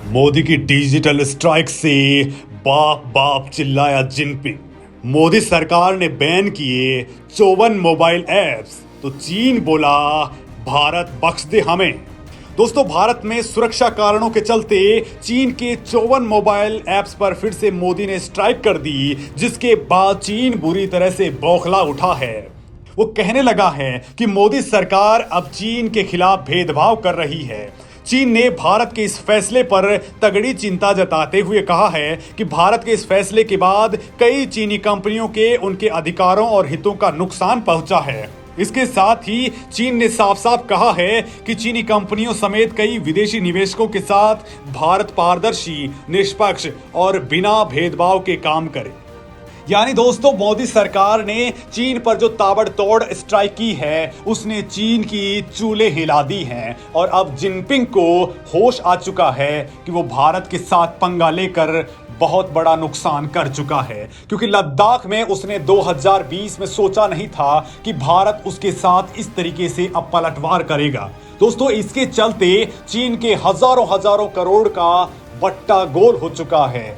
मोदी की digital strike से बाप बाप चिल्लाया जिनपिंग। मोदी सरकार ने बैन किए 54 मोबाइल ऐप्स तो चीन बोला भारत बख्श दे हमें। दोस्तों, भारत में सुरक्षा कारणों के चलते चीन के 54 मोबाइल ऐप्स पर फिर से मोदी ने स्ट्राइक कर दी, जिसके बाद चीन बुरी तरह से बौखला उठा है। वो कहने लगा है कि मोदी सरकार अब चीन के खिलाफ भेदभाव कर रही है। चीन ने भारत के इस फैसले पर तगड़ी चिंता जताते हुए कहा है कि भारत के इस फैसले के बाद कई चीनी कंपनियों के उनके अधिकारों और हितों का नुकसान पहुंचा है। इसके साथ ही चीन ने साफ साफ कहा है कि चीनी कंपनियों समेत कई विदेशी निवेशकों के साथ भारत पारदर्शी, निष्पक्ष और बिना भेदभाव के काम करे। यानी दोस्तों, मोदी सरकार ने चीन पर जो ताबड़तोड़ स्ट्राइक की है, उसने चीन की चूल्हे हिला दी हैं और अब जिनपिंग को होश आ चुका है कि वो भारत के साथ पंगा लेकर बहुत बड़ा नुकसान कर चुका है। क्योंकि लद्दाख में उसने 2020 में सोचा नहीं था कि भारत उसके साथ इस तरीके से अब पलटवार करेगा। दोस्तों, इसके चलते चीन के हजारों करोड़ का बट्टा गोल हो चुका है।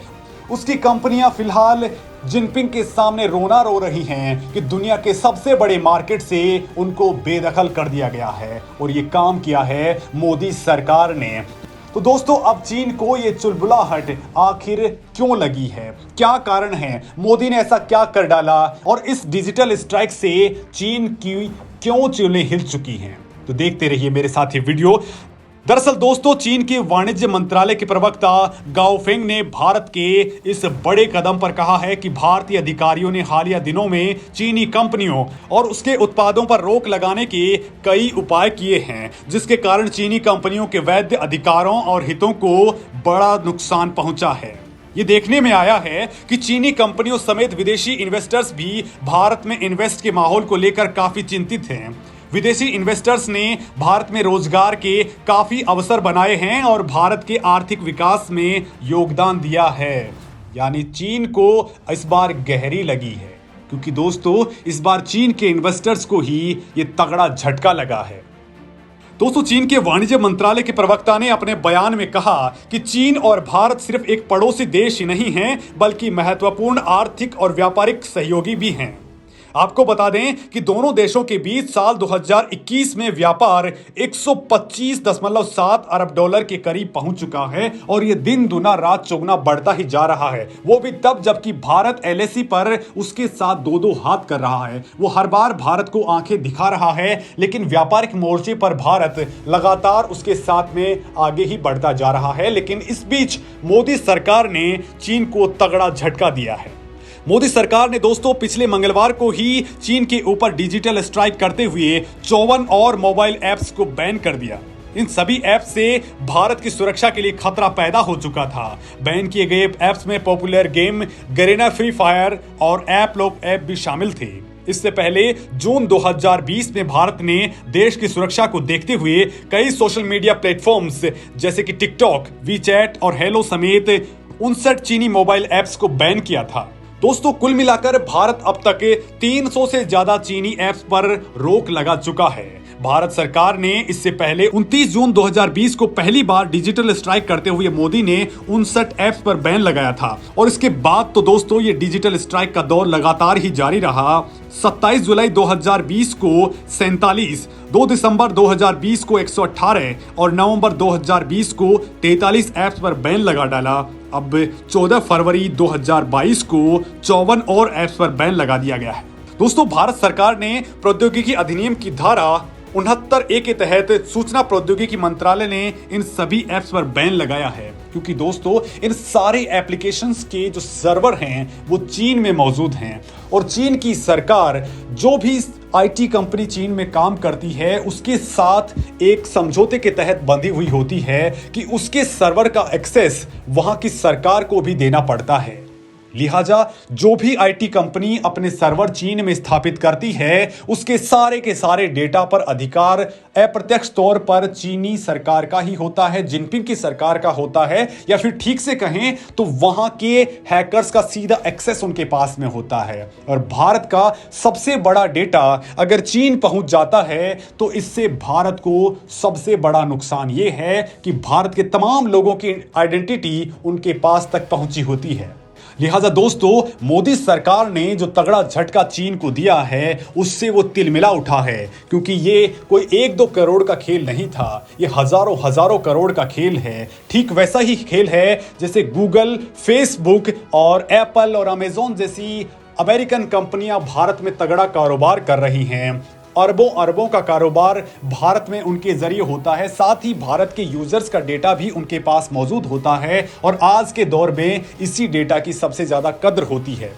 उसकी कंपनियां फिलहाल जिनपिंग के सामने रोना रो रही हैं कि दुनिया के सबसे बड़े मार्केट से उनको बेदखल कर दिया गया है और ये काम किया है मोदी सरकार ने। तो दोस्तों, अब चीन को ये चुलबुलाहट आखिर क्यों लगी है, क्या कारण है, मोदी ने ऐसा क्या कर डाला और इस डिजिटल स्ट्राइक से चीन की क्यों चूल्हें हिल चुकी हैं? तो देखते रहिए मेरे साथ ये वीडियो। दरअसल दोस्तों, चीन के वाणिज्य मंत्रालय के प्रवक्ता गाओ फेंग ने भारत के इस बड़े कदम पर कहा है कि भारतीय अधिकारियों ने हालिया दिनों में चीनी कंपनियों और उसके उत्पादों पर रोक लगाने के कई उपाय किए हैं, जिसके कारण चीनी कंपनियों के वैध अधिकारों और हितों को बड़ा नुकसान पहुंचा है। ये देखने में आया है कि चीनी कंपनियों समेत विदेशी इन्वेस्टर्स भी भारत में इन्वेस्ट के माहौल को लेकर काफी चिंतित हैं। विदेशी इन्वेस्टर्स ने भारत में रोजगार के काफी अवसर बनाए हैं और भारत के आर्थिक विकास में योगदान दिया है। यानी चीन को इस बार गहरी लगी है, क्योंकि दोस्तों, इस बार चीन के इन्वेस्टर्स को ही ये तगड़ा झटका लगा है। दोस्तों, चीन के वाणिज्य मंत्रालय के प्रवक्ता ने अपने बयान में कहा कि चीन और भारत सिर्फ एक पड़ोसी देश ही नहीं हैं, बल्कि महत्वपूर्ण आर्थिक और व्यापारिक सहयोगी भी हैं। आपको बता दें कि दोनों देशों के बीच साल 2021 में व्यापार 125.7 अरब डॉलर के करीब पहुंच चुका है और यह दिन दुना रात चौगुना बढ़ता ही जा रहा है। वो भी तब जबकि भारत एलएसी पर उसके साथ दो हाथ कर रहा है। वो हर बार भारत को आंखें दिखा रहा है, लेकिन व्यापारिक मोर्चे पर भारत लगातार उसके साथ में आगे ही बढ़ता जा रहा है। लेकिन इस बीच मोदी सरकार ने चीन को तगड़ा झटका दिया है। मोदी सरकार ने दोस्तों पिछले मंगलवार को ही चीन के ऊपर डिजिटल स्ट्राइक करते हुए 54 और मोबाइल ऐप्स को बैन कर दिया। इन सभी ऐप्स से भारत की सुरक्षा के लिए खतरा पैदा हो चुका था। बैन किए गए ऐप्स में popular game Garena free fire और ऐप भी शामिल थे। इससे पहले जून 2020 में भारत ने देश की सुरक्षा को देखते हुए कई सोशल मीडिया प्लेटफॉर्म्स जैसे कि टिकटॉक, वीचैट और हेलो समेत 59 चीनी मोबाइल ऐप्स को बैन किया था। दोस्तों, कुल मिलाकर भारत अब तक 300 से ज्यादा चीनी ऐप्स पर रोक लगा चुका है। भारत सरकार ने इससे पहले 29 जून 2020 को पहली बार डिजिटल स्ट्राइक करते हुए मोदी ने 59 ऐप्स पर बैन लगाया था और इसके बाद तो दोस्तों ये डिजिटल स्ट्राइक का दौर लगातार ही जारी रहा। 27 जुलाई 2020 को 47, 2 दिसंबर 2020 को 118 और नवंबर 2020 को 43 ऐप्स पर बैन लगा डाला। अब 14 फरवरी 2022 को 54 और ऐप्स पर बैन लगा दिया गया है। दोस्तों, भारत सरकार ने प्रौद्योगिकी अधिनियम की धारा 69A के तहत सूचना प्रौद्योगिकी मंत्रालय ने इन सभी ऐप्स पर बैन लगाया है, क्योंकि दोस्तों इन सारे एप्लीकेशंस के जो सर्वर हैं वो चीन में मौजूद हैं और चीन की सरकार जो भी आईटी कंपनी चीन में काम करती है उसके साथ एक समझौते के तहत बंधी हुई होती है कि उसके सर्वर का एक्सेस वहां की सरकार को भी देना पड़ता है। लिहाजा जो भी आईटी कंपनी अपने सर्वर चीन में स्थापित करती है उसके सारे के सारे डेटा पर अधिकार अप्रत्यक्ष तौर पर चीनी सरकार का ही होता है, जिनपिंग की सरकार का होता है, या फिर ठीक से कहें तो वहां के हैकर्स का सीधा एक्सेस उनके पास में होता है। और भारत का सबसे बड़ा डेटा अगर चीन पहुंच जाता है तो इससे भारत को सबसे बड़ा नुकसान यह है कि भारत के तमाम लोगों की आइडेंटिटी उनके पास तक पहुंची होती है। लिहाजा दोस्तों, मोदी सरकार ने जो तगड़ा झटका चीन को दिया है उससे वो तिलमिला उठा है, क्योंकि ये कोई 1-2 करोड़ का खेल नहीं था, ये हजारों हजारों करोड़ का खेल है। ठीक वैसा ही खेल है जैसे गूगल, फेसबुक और एप्पल और अमेजोन जैसी अमेरिकन कंपनियां भारत में तगड़ा कारोबार कर रही हैं। अरबों अरबों का कारोबार भारत में उनके जरिए होता है, साथ ही भारत के यूजर्स का डेटा भी उनके पास मौजूद होता है और आज के दौर में इसी डेटा की सबसे ज्यादा कद्र होती है।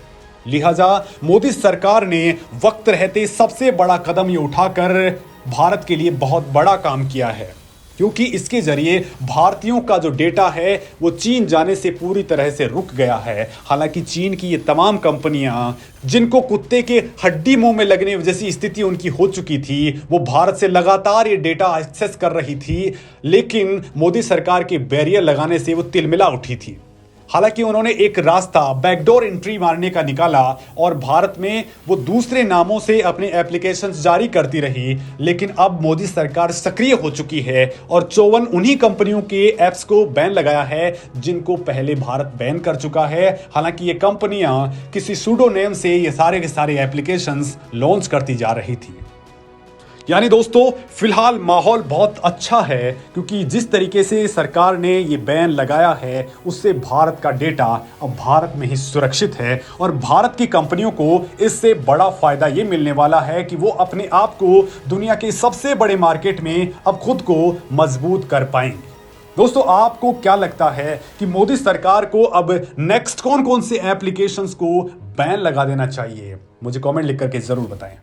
लिहाजा मोदी सरकार ने वक्त रहते सबसे बड़ा कदम ये उठाकर भारत के लिए बहुत बड़ा काम किया है, क्योंकि इसके जरिए भारतीयों का जो डेटा है वो चीन जाने से पूरी तरह से रुक गया है। हालांकि चीन की ये तमाम कंपनियां जिनको कुत्ते के हड्डी मुंह में लगने जैसी स्थिति उनकी हो चुकी थी, वो भारत से लगातार ये डेटा एक्सेस कर रही थी, लेकिन मोदी सरकार के बैरियर लगाने से वो तिलमिला उठी थी। हालांकि उन्होंने एक रास्ता बैकडोर एंट्री मारने का निकाला और भारत में वो दूसरे नामों से अपने एप्लीकेशंस जारी करती रही, लेकिन अब मोदी सरकार सक्रिय हो चुकी है और 54 उन्हीं कंपनियों के ऐप्स को बैन लगाया है जिनको पहले भारत बैन कर चुका है। हालांकि ये कंपनियां किसी सूडोनेम से ये सारे के सारे एप्लीकेशंस लॉन्च करती जा रही थी। यानी दोस्तों, फिलहाल माहौल बहुत अच्छा है, क्योंकि जिस तरीके से सरकार ने ये बैन लगाया है उससे भारत का डेटा अब भारत में ही सुरक्षित है और भारत की कंपनियों को इससे बड़ा फायदा ये मिलने वाला है कि वो अपने आप को दुनिया के सबसे बड़े मार्केट में अब खुद को मजबूत कर पाएंगे। दोस्तों, आपको क्या लगता है कि मोदी सरकार को अब नेक्स्ट कौन कौन से एप्लीकेशंस को बैन लगा देना चाहिए? मुझे कमेंट लिख करके जरूर बताएं।